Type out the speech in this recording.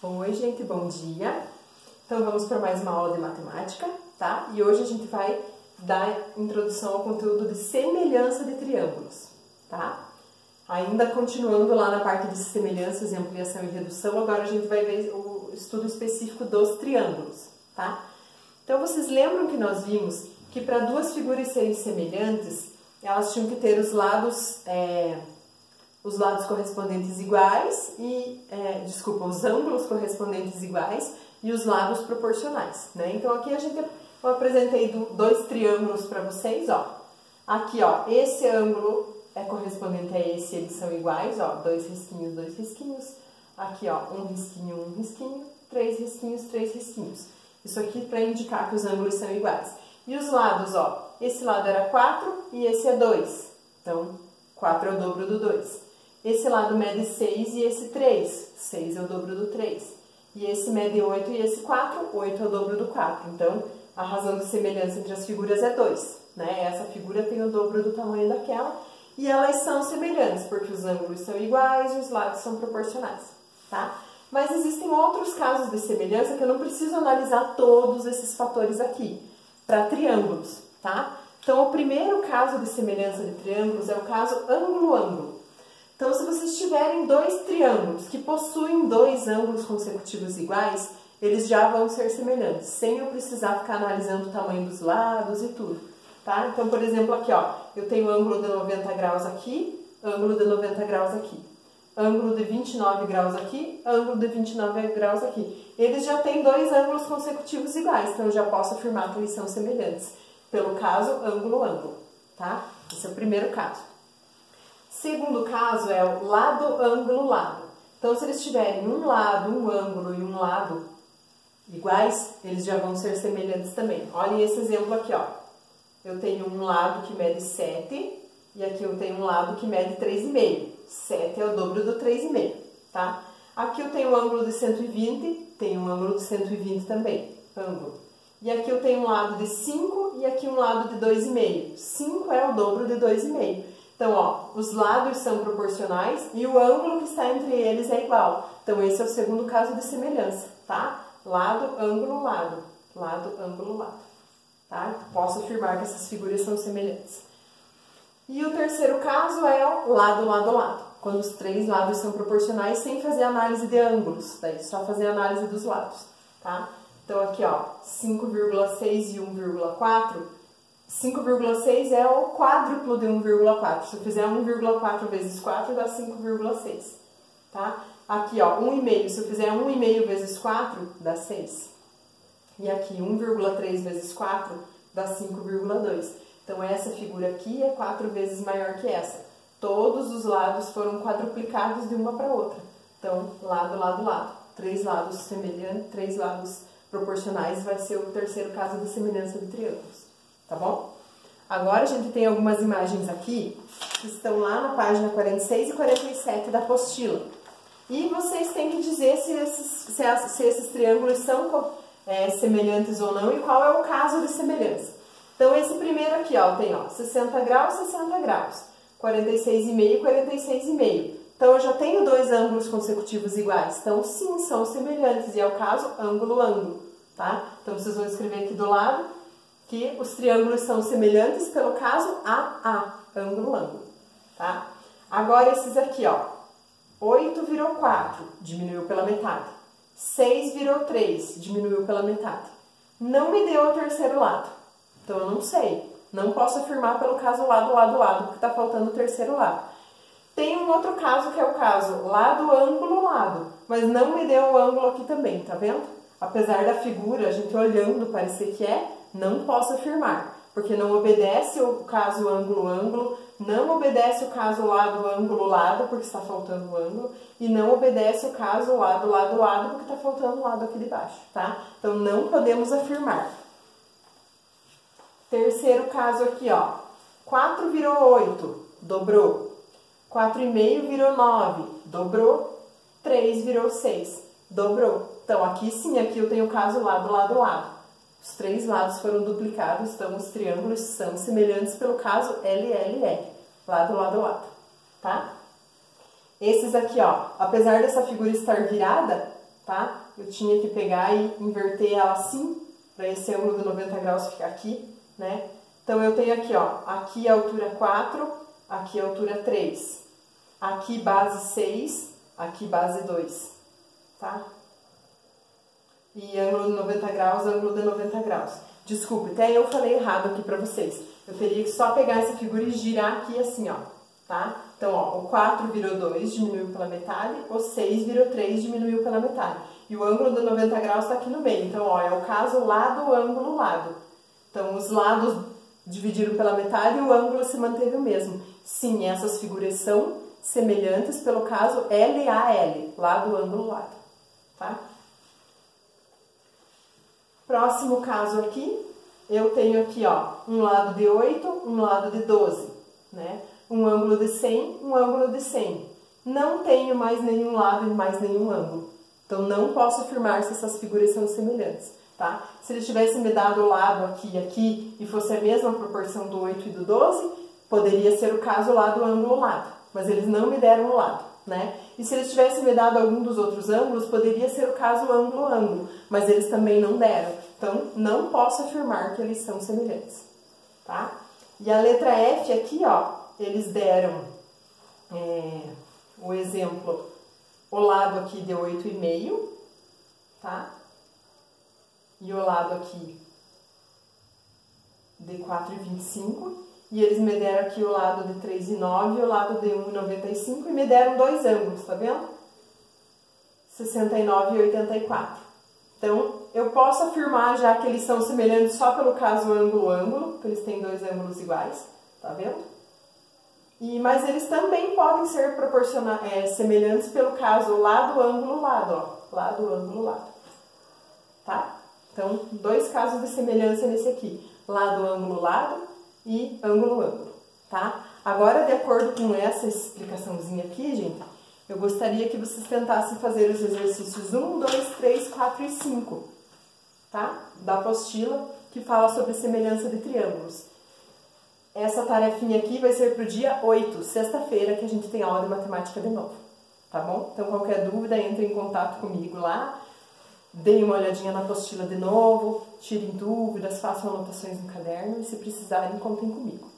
Oi, gente, bom dia! Então, vamos para mais uma aula de matemática, tá? E hoje a gente vai dar introdução ao conteúdo de semelhança de triângulos, tá? Ainda continuando lá na parte de semelhanças e ampliação e redução, agora a gente vai ver o estudo específico dos triângulos, tá? Então, vocês lembram que nós vimos que para duas figuras serem semelhantes, elas tinham que ter os lados correspondentes iguais e, os ângulos correspondentes iguais e os lados proporcionais, né? Então aqui eu apresentei dois triângulos para vocês, ó. Aqui, ó, esse ângulo é correspondente a esse, eles são iguais, ó, dois risquinhos. Aqui, ó, um risquinho, três risquinhos. Isso aqui para indicar que os ângulos são iguais. E os lados, ó, esse lado era 4 e esse é 2. Então, 4 é o dobro do 2. Esse lado mede 6 e esse 3. 6 é o dobro do 3. E esse mede 8 e esse 4. 8 é o dobro do 4. Então, a razão de semelhança entre as figuras é 2. Né? Essa figura tem o dobro do tamanho daquela. E elas são semelhantes, porque os ângulos são iguais e os lados são proporcionais. Tá? Mas existem outros casos de semelhança que eu não preciso analisar todos esses fatores aqui, para triângulos. Tá? Então, o primeiro caso de semelhança de triângulos é o caso ângulo-ângulo. Então, se vocês tiverem dois triângulos que possuem dois ângulos consecutivos iguais, eles já vão ser semelhantes, sem eu precisar ficar analisando o tamanho dos lados e tudo, tá? Então, por exemplo, aqui, ó, eu tenho ângulo de 90 graus aqui, ângulo de 90 graus aqui, ângulo de 29 graus aqui, ângulo de 29 graus aqui. Eles já têm dois ângulos consecutivos iguais, então eu já posso afirmar que eles são semelhantes, pelo caso ângulo-ângulo, tá? Esse é o primeiro caso. Segundo caso é o lado, ângulo, lado. Então, se eles tiverem um lado, um ângulo e um lado iguais, eles já vão ser semelhantes também. Olhem esse exemplo aqui, ó. Eu tenho um lado que mede 7 e aqui eu tenho um lado que mede 3,5. 7 é o dobro do 3,5, tá? Aqui eu tenho um ângulo de 120, tenho um ângulo de 120 também, ângulo. E aqui eu tenho um lado de 5 e aqui um lado de 2,5. 5 é o dobro de 2,5. Então, ó, os lados são proporcionais e o ângulo que está entre eles é igual. Então, esse é o segundo caso de semelhança, tá? Lado, ângulo, lado. Lado, ângulo, lado. Tá? Posso afirmar que essas figuras são semelhantes. E o terceiro caso é o lado, lado, lado. Quando os três lados são proporcionais sem fazer análise de ângulos. Daí, só fazer análise dos lados, tá? Então, aqui, ó, 5,6 e 1,4... 5,6 é o quádruplo de 1,4. Se eu fizer 1,4 vezes 4, dá 5,6. Tá? Aqui, ó, 1,5. Se eu fizer 1,5 vezes 4, dá 6. E aqui, 1,3 vezes 4, dá 5,2. Então, essa figura aqui é 4 vezes maior que essa. Todos os lados foram quadruplicados de uma para outra. Então, lado, lado, lado. Três lados semelhantes, três lados proporcionais vai ser o terceiro caso de semelhança de triângulos. Tá bom? Agora a gente tem algumas imagens aqui que estão lá na página 46 e 47 da apostila. E vocês têm que dizer se esses triângulos são semelhantes ou não e qual é o caso de semelhança. Então, esse primeiro aqui, ó, tem, ó, 60 graus, 60 graus, 46,5, 46,5. Então, eu já tenho dois ângulos consecutivos iguais. Então, sim, são semelhantes. E é o caso ângulo-ângulo, tá? Então, vocês vão escrever aqui do lado que os triângulos são semelhantes pelo caso AA, ângulo-ângulo, tá? Agora esses aqui, ó, 8 virou 4, diminuiu pela metade. 6 virou 3, diminuiu pela metade. Não me deu o terceiro lado, então eu não sei. Não posso afirmar pelo caso lado, lado, lado, porque está faltando o terceiro lado. Tem um outro caso que é o caso lado, ângulo, lado, mas não me deu o ângulo aqui também, tá vendo? Apesar da figura, a gente olhando parecer que não posso afirmar, porque não obedece o caso ângulo-ângulo, não obedece o caso lado-ângulo-lado, porque está faltando o ângulo, e não obedece o caso lado-lado-lado, porque está faltando o lado aqui de baixo, tá? Então, não podemos afirmar. Terceiro caso aqui, ó, 4 virou 8, dobrou. 4,5 virou 9, dobrou. 3 virou 6, dobrou. Então, aqui sim, aqui eu tenho o caso lado, lado, lado. Os três lados foram duplicados, então os triângulos são semelhantes pelo caso LLL, lado, lado, lado, tá? Esses aqui, ó, apesar dessa figura estar virada, tá? Eu tinha que pegar e inverter ela assim, para esse ângulo de 90 graus ficar aqui, né? Então, eu tenho aqui, ó, aqui a altura 4, aqui a altura 3, aqui base 6, aqui base 2, tá? E ângulo de 90 graus, ângulo de 90 graus. Desculpe, até eu falei errado aqui pra vocês. Eu teria que só pegar essa figura e girar aqui assim, ó, tá? Então, ó, o 4 virou 2, diminuiu pela metade, o 6 virou 3, diminuiu pela metade. E o ângulo de 90 graus tá aqui no meio. Então, ó, é o caso lado, ângulo, lado. Então, os lados dividiram pela metade e o ângulo se manteve o mesmo. Sim, essas figuras são semelhantes pelo caso LAL, lado, ângulo, lado, tá? Próximo caso aqui, eu tenho aqui, ó, um lado de 8, um lado de 12, né? Um ângulo de 100, um ângulo de 100. Não tenho mais nenhum lado e mais nenhum ângulo. Então, não posso afirmar se essas figuras são semelhantes, tá? Se eles tivessem me dado o lado aqui e aqui e fosse a mesma proporção do 8 e do 12, poderia ser o caso lado, ângulo, lado. Mas eles não me deram o lado, né? E se eles tivessem me dado algum dos outros ângulos, poderia ser o caso ângulo, ângulo. Mas eles também não deram. Então, não posso afirmar que eles são semelhantes, tá? E a letra F aqui, ó, eles deram o exemplo, o lado aqui de 8,5, tá? E o lado aqui de 4,25. E eles me deram aqui o lado de 3,9 e o lado de 1,95 e me deram dois ângulos, tá vendo? 69 e 84. Então, eu posso afirmar já que eles são semelhantes só pelo caso ângulo-ângulo, porque eles têm dois ângulos iguais, tá vendo? Mas eles também podem ser semelhantes pelo caso lado, ângulo, lado, ó. Lado, ângulo, lado. Tá? Então, dois casos de semelhança nesse aqui. Lado, ângulo, lado e ângulo, ângulo. Tá? Agora, de acordo com essa explicaçãozinha aqui, gente, eu gostaria que vocês tentassem fazer os exercícios 1, 2, 3, 4 e 5, tá? Da apostila, que fala sobre semelhança de triângulos. Essa tarefinha aqui vai ser para o dia 8, sexta-feira, que a gente tem aula de matemática de novo, tá bom? Então, qualquer dúvida, entre em contato comigo lá, deem uma olhadinha na apostila de novo, tirem dúvidas, façam anotações no caderno e, se precisarem, contem comigo.